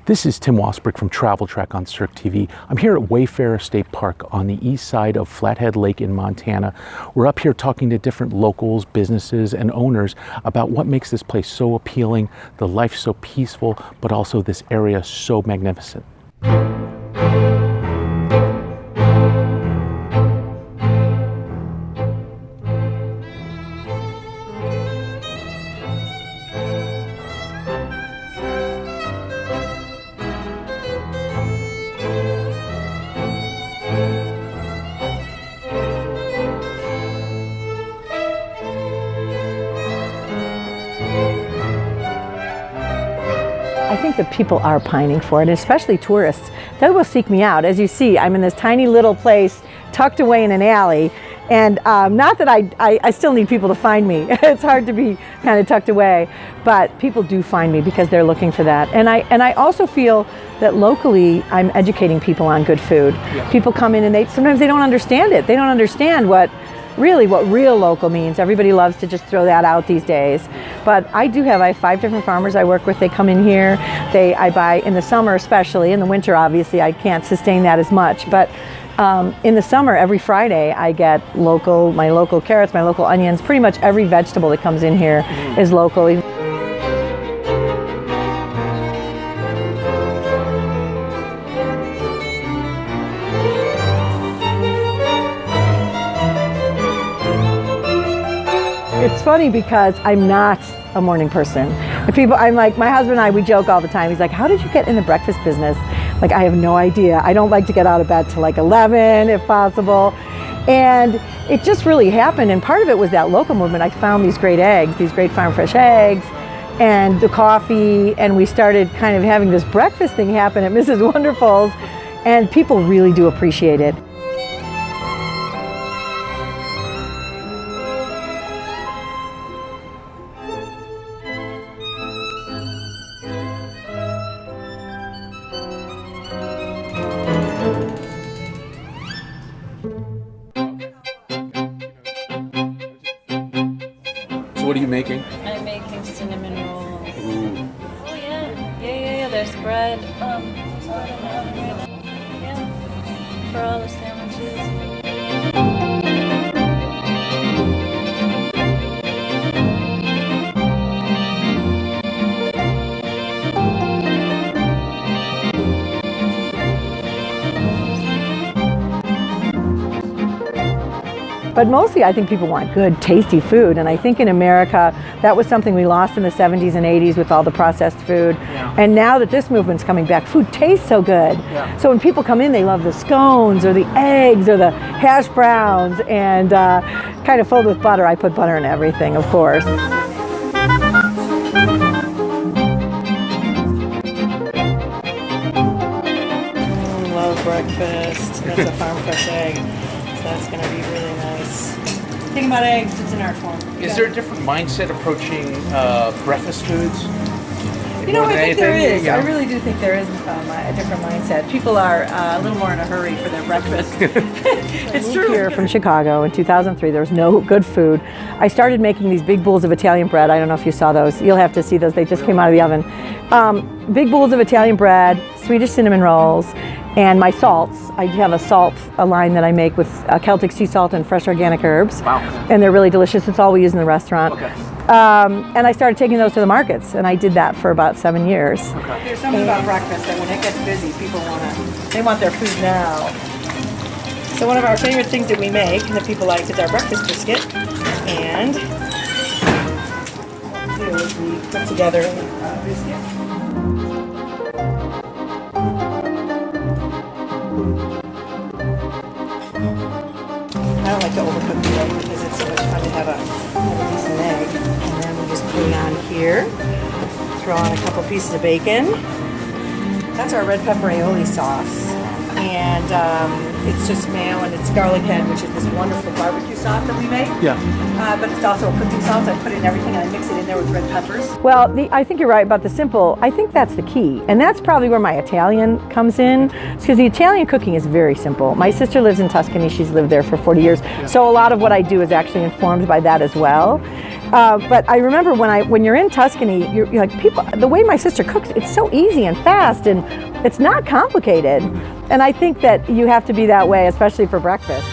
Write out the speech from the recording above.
This is Tim Wassberg from Travel Track on Sirk TV. I'm here at Wayfarer State Park on the east side of Flathead Lake in Montana. We're up here talking to different locals, businesses, and owners about what makes this place so appealing, the life so peaceful, but also this area so magnificent. I think that people are pining for it, especially tourists. They will seek me out. As you see, I'm in this tiny little place tucked away in an alley. And not that I still need people to find me. It's hard to be kind of tucked away, but people do find me because they're looking for that. And I also feel that locally I'm educating people on good food. Yeah. People come in and sometimes they don't understand it. They don't understand what real local means. Everybody loves to just throw that out these days. But I have 5 different farmers I work with. They come in here. I buy in the summer especially. In the winter, obviously, I can't sustain that as much. But in the summer, every Friday, I get my local carrots, my local onions. Pretty much every vegetable that comes in here is local. It's funny because I'm not a morning person. My husband and I, we joke all the time. He's like, how did you get in the breakfast business? Like, I have no idea. I don't like to get out of bed till like 11 if possible. And it just really happened. And part of it was that local movement. I found these great eggs, these great farm fresh eggs, and the coffee. And we started kind of having this breakfast thing happen at Mrs. Wonderful's. And people really do appreciate it. What are you making? I'm making cinnamon rolls. Ooh. Oh yeah. There's bread. There's bread in the oven right now. Yeah. For all the sandwiches. But mostly I think people want good, tasty food. And I think in America, that was something we lost in the 70s and 80s with all the processed food. Yeah. And now that this movement's coming back, food tastes so good. Yeah. So when people come in, they love the scones or the eggs or the hash browns and kind of filled with butter. I put butter in everything, of course. Love breakfast. That's a farm fresh egg. So that's going to be really nice. The thing about eggs, it's an art form. Is there a different mindset approaching breakfast foods? You know, I think there is. I really do think there is a different mindset. People are a little more in a hurry for their breakfast. It's true. Here from Chicago in 2003, there was no good food. I started making these big bowls of Italian bread. I don't know if you saw those. You'll have to see those. They just came out of the oven. Big bowls of Italian bread, Swedish cinnamon rolls, and my salts. I have a line that I make with Celtic sea salt and fresh organic herbs. Wow. And they're really delicious. It's all we use in the restaurant. Okay. And I started taking those to the markets, and I did that for about 7 years. Okay. There's something about breakfast that when it gets busy, people they want their food now. So one of our favorite things that we make and that people like is our breakfast biscuit. And what we do is we put together a biscuit. I don't like to overcook the egg because it's so much fun to have a decent egg. And then we just put it on here. Throw on a couple pieces of bacon. That's our red pepper aioli sauce. And and it's just mayo and it's garlic head, which is this wonderful barbecue sauce that we make. Yeah. But it's also a cooking sauce. I put it in everything and I mix it in there with red peppers. Well, I think you're right about the simple. I think that's the key. And that's probably where my Italian comes in. Because the Italian cooking is very simple. My sister lives in Tuscany. She's lived there for 40 years. Yeah. So a lot of what I do is actually informed by that as well. But I remember when you're in Tuscany, you're like, people, the way my sister cooks, it's so easy and fast and it's not complicated. And I think that you have to be that way, especially for breakfast.